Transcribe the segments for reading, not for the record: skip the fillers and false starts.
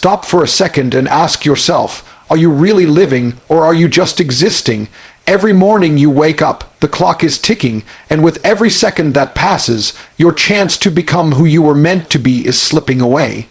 Stop for a second and ask yourself, are you really living or are you just existing? Every morning you wake up, the clock is ticking, and with every second that passes, your chance to become who you were meant to be is slipping away.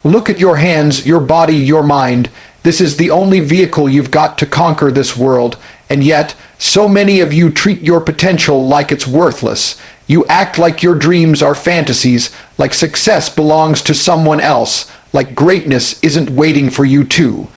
Look at your hands, your body, your mind. This is the only vehicle you've got to conquer this world, and yet, so many of you treat your potential like it's worthless. You act like your dreams are fantasies, like success belongs to someone else, like greatness isn't waiting for you too.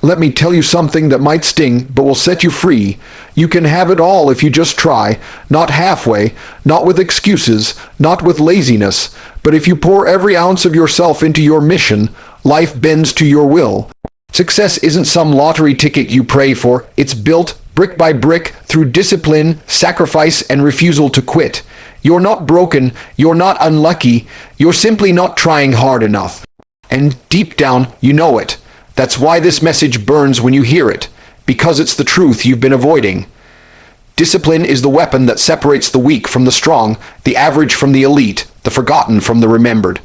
Let me tell you something that might sting, but will set you free. You can have it all if you just try, not halfway, not with excuses, not with laziness, but if you pour every ounce of yourself into your mission, life bends to your will. Success isn't some lottery ticket you pray for, it's built brick by brick through discipline, sacrifice, and refusal to quit. You're not broken, you're not unlucky, you're simply not trying hard enough. And deep down, you know it. That's why this message burns when you hear it, because it's the truth you've been avoiding. Discipline is the weapon that separates the weak from the strong, the average from the elite, the forgotten from the remembered.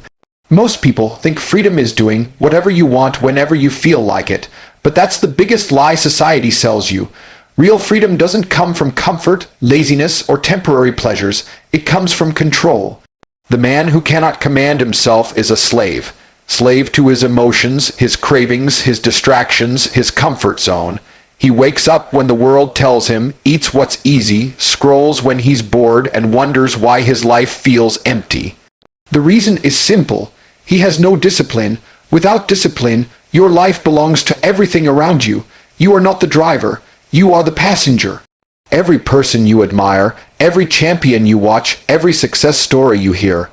Most people think freedom is doing whatever you want whenever you feel like it, but that's the biggest lie society sells you. Real freedom doesn't come from comfort, laziness, or temporary pleasures. It comes from control. The man who cannot command himself is a slave. Slave to his emotions, his cravings, his distractions, his comfort zone. He wakes up when the world tells him, eats what's easy, scrolls when he's bored, and wonders why his life feels empty. The reason is simple. He has no discipline. Without discipline, your life belongs to everything around you. You are not the driver. You are the passenger. Every person you admire, every champion you watch, every success story you hear,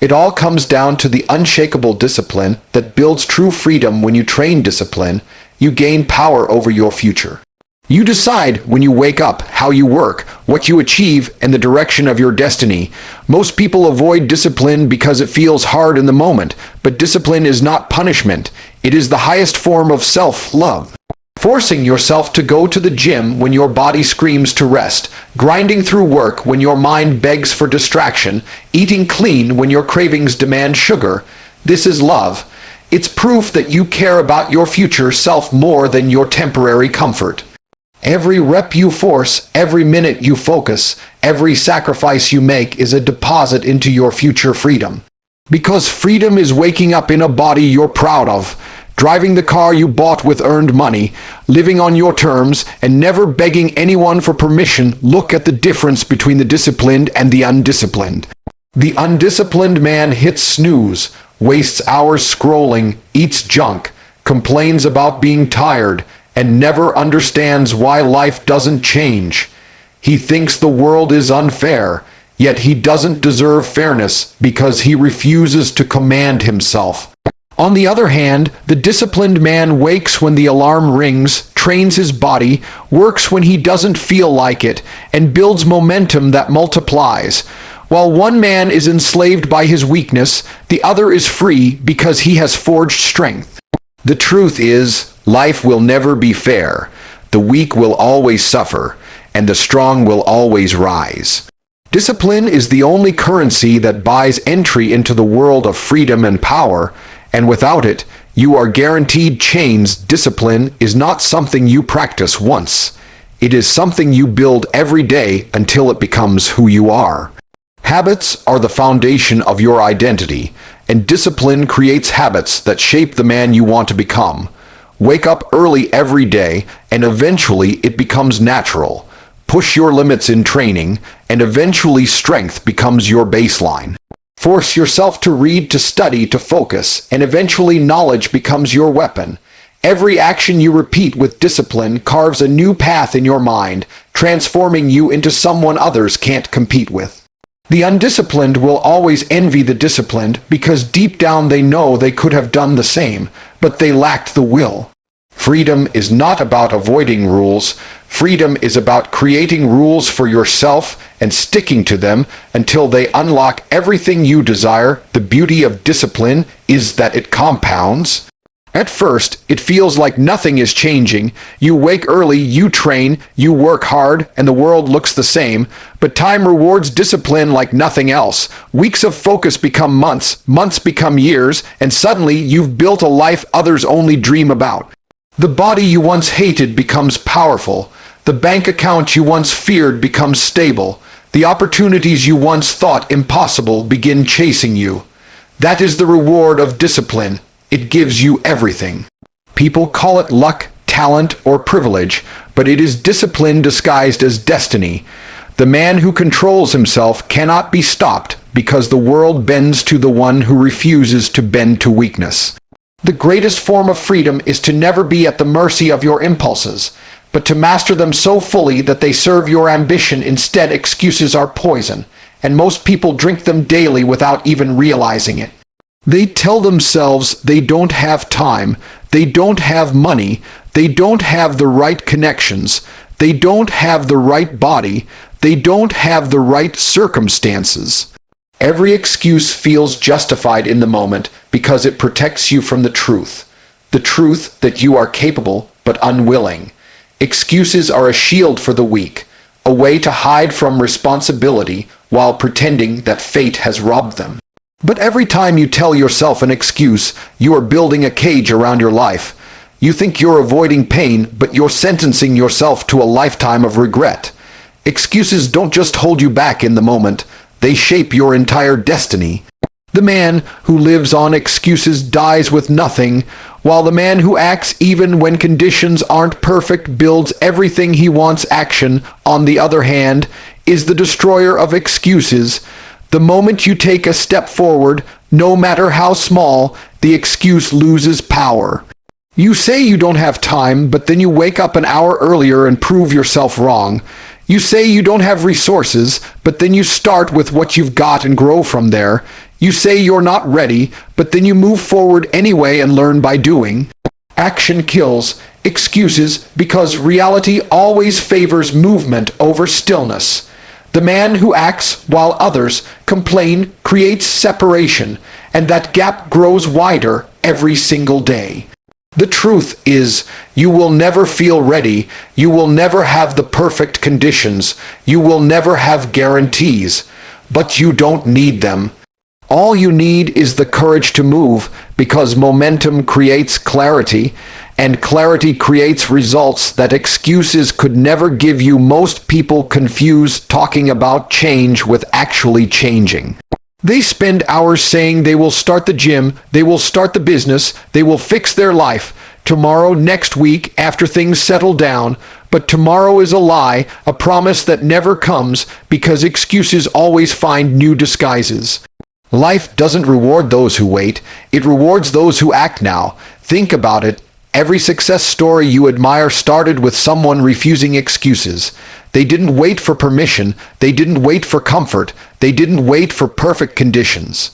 it all comes down to the unshakable discipline that builds true freedom. When you train discipline, you gain power over your future. You decide when you wake up, how you work, what you achieve, and the direction of your destiny. Most people avoid discipline because it feels hard in the moment, but discipline is not punishment. It is the highest form of self-love. Forcing yourself to go to the gym when your body screams to rest, grinding through work when your mind begs for distraction, eating clean when your cravings demand sugar. This is love. It's proof that you care about your future self more than your temporary comfort. Every rep you force, every minute you focus, every sacrifice you make is a deposit into your future freedom. Because freedom is waking up in a body you're proud of, driving the car you bought with earned money, living on your terms, and never begging anyone for permission. Look at the difference between the disciplined and the undisciplined. The undisciplined man hits snooze, wastes hours scrolling, eats junk, complains about being tired, and never understands why life doesn't change. He thinks the world is unfair, yet he doesn't deserve fairness because he refuses to command himself. On the other hand, the disciplined man wakes when the alarm rings, trains his body, works when he doesn't feel like it, and builds momentum that multiplies. While one man is enslaved by his weakness, the other is free because he has forged strength. The truth is, life will never be fair. The weak will always suffer, and the strong will always rise. Discipline is the only currency that buys entry into the world of freedom and power, and without it, you are guaranteed chains. Discipline is not something you practice once. It is something you build every day until it becomes who you are. Habits are the foundation of your identity, and discipline creates habits that shape the man you want to become. Wake up early every day, and eventually it becomes natural. Push your limits in training, and eventually strength becomes your baseline. Force yourself to read, to study, to focus, and eventually knowledge becomes your weapon. Every action you repeat with discipline carves a new path in your mind, transforming you into someone others can't compete with. The undisciplined will always envy the disciplined because deep down they know they could have done the same, but they lacked the will. Freedom is not about avoiding rules. Freedom is about creating rules for yourself and sticking to them until they unlock everything you desire. The beauty of discipline is that it compounds. At first, it feels like nothing is changing. You wake early, you train, you work hard, and the world looks the same. But time rewards discipline like nothing else. Weeks of focus become months, months become years, and suddenly you've built a life others only dream about. The body you once hated becomes powerful. The bank account you once feared becomes stable. The opportunities you once thought impossible begin chasing you. That is the reward of discipline. It gives you everything. People call it luck, talent, or privilege, but it is discipline disguised as destiny. The man who controls himself cannot be stopped because the world bends to the one who refuses to bend to weakness. The greatest form of freedom is to never be at the mercy of your impulses, but to master them so fully that they serve your ambition. Instead, excuses are poison, and most people drink them daily without even realizing it. They tell themselves they don't have time, they don't have money, they don't have the right connections, they don't have the right body, they don't have the right circumstances. Every excuse feels justified in the moment because it protects you from the truth that you are capable but unwilling. Excuses are a shield for the weak, a way to hide from responsibility while pretending that fate has robbed them. But every time you tell yourself an excuse, you are building a cage around your life. You think you're avoiding pain, but you're sentencing yourself to a lifetime of regret. Excuses don't just hold you back in the moment, they shape your entire destiny. The man who lives on excuses dies with nothing, while the man who acts even when conditions aren't perfect builds everything he wants. Action, on the other hand, is the destroyer of excuses. The moment you take a step forward, no matter how small, the excuse loses power. You say you don't have time, but then you wake up an hour earlier and prove yourself wrong. You say you don't have resources, but then you start with what you've got and grow from there. You say you're not ready, but then you move forward anyway and learn by doing. Action kills excuses because reality always favors movement over stillness. The man who acts while others complain creates separation, and that gap grows wider every single day. The truth is, you will never feel ready, you will never have the perfect conditions, you will never have guarantees, but you don't need them. All you need is the courage to move, because momentum creates clarity, and clarity creates results that excuses could never give you. Most people confuse talking about change with actually changing. They spend hours saying they will start the gym, they will start the business, they will fix their life, tomorrow, next week, after things settle down. But tomorrow is a lie, a promise that never comes, because excuses always find new disguises. Life doesn't reward those who wait, it rewards those who act now. Think about it. Every success story you admire started with someone refusing excuses. They didn't wait for permission, they didn't wait for comfort, they didn't wait for perfect conditions.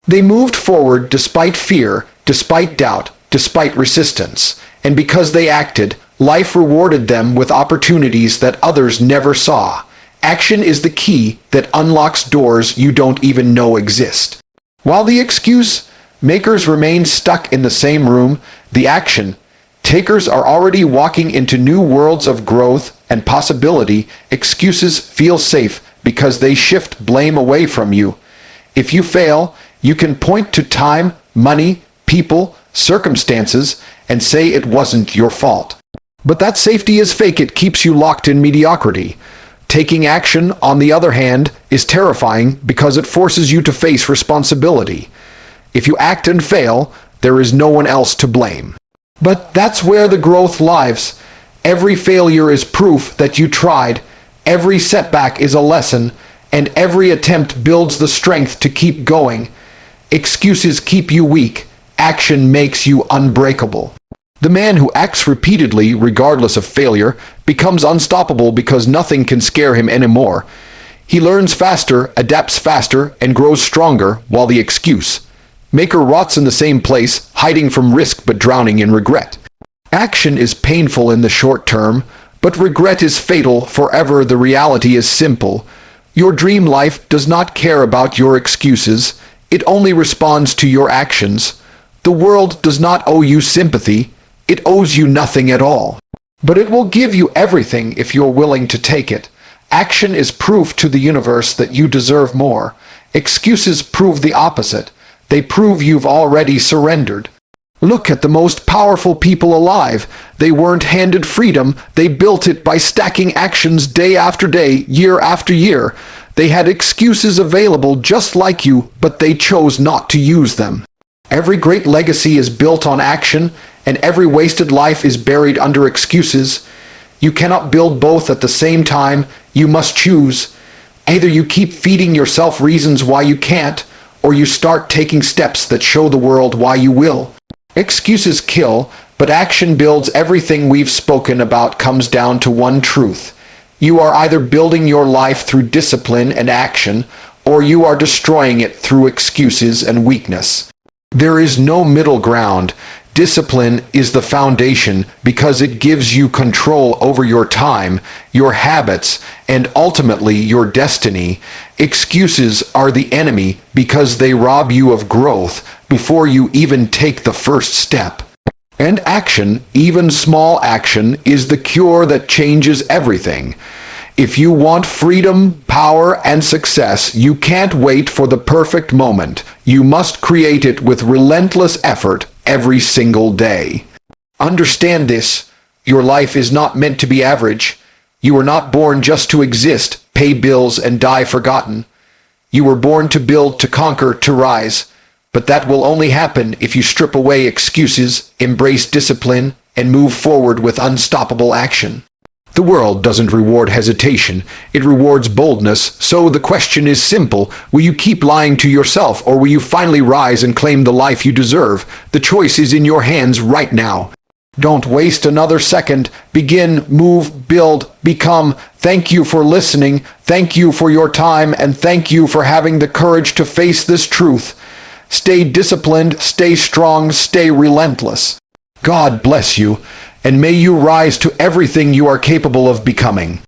They moved forward despite fear, despite doubt, despite resistance. And because they acted, life rewarded them with opportunities that others never saw. Action is the key that unlocks doors you don't even know exist. While the excuse makers remain stuck in the same room, the action takers are already walking into new worlds of growth and possibility. Excuses feel safe because they shift blame away from you. If you fail, you can point to time, money, people, circumstances, and say it wasn't your fault. But that safety is fake. It keeps you locked in mediocrity. Taking action, on the other hand, is terrifying because it forces you to face responsibility. If you act and fail, there is no one else to blame. But that's where the growth lies. Every failure is proof that you tried, every setback is a lesson, and every attempt builds the strength to keep going. Excuses keep you weak, action makes you unbreakable. The man who acts repeatedly, regardless of failure, becomes unstoppable because nothing can scare him anymore. He learns faster, adapts faster, and grows stronger, while the excuse maker rots in the same place, hiding from risk but drowning in regret. Action is painful in the short term, but regret is fatal forever. The reality is simple. Your dream life does not care about your excuses. It only responds to your actions. The world does not owe you sympathy. It owes you nothing at all. But it will give you everything if you're willing to take it. Action is proof to the universe that you deserve more. Excuses prove the opposite. They prove you've already surrendered. Look at the most powerful people alive. They weren't handed freedom. They built it by stacking actions day after day, year after year. They had excuses available just like you, but they chose not to use them. Every great legacy is built on action, and every wasted life is buried under excuses. You cannot build both at the same time. You must choose. Either you keep feeding yourself reasons why you can't, or you start taking steps that show the world why you will. Excuses kill, but action builds. Everything we've spoken about comes down to one truth. You are either building your life through discipline and action, or you are destroying it through excuses and weakness. There is no middle ground. Discipline is the foundation because it gives you control over your time, your habits, and ultimately your destiny. Excuses are the enemy because they rob you of growth before you even take the first step. And action, even small action, is the cure that changes everything. If you want freedom, power, and success, you can't wait for the perfect moment. You must create it with relentless effort every single day. Understand this. Your life is not meant to be average. You were not born just to exist, pay bills, and die forgotten. You were born to build, to conquer, to rise. But that will only happen if you strip away excuses, embrace discipline, and move forward with unstoppable action. The world doesn't reward hesitation, it rewards boldness, so the question is simple. Will you keep lying to yourself, or will you finally rise and claim the life you deserve? The choice is in your hands right now. Don't waste another second. Begin, move, build, become. Thank you for listening, thank you for your time, and thank you for having the courage to face this truth. Stay disciplined, stay strong, stay relentless. God bless you, and may you rise to everything you are capable of becoming.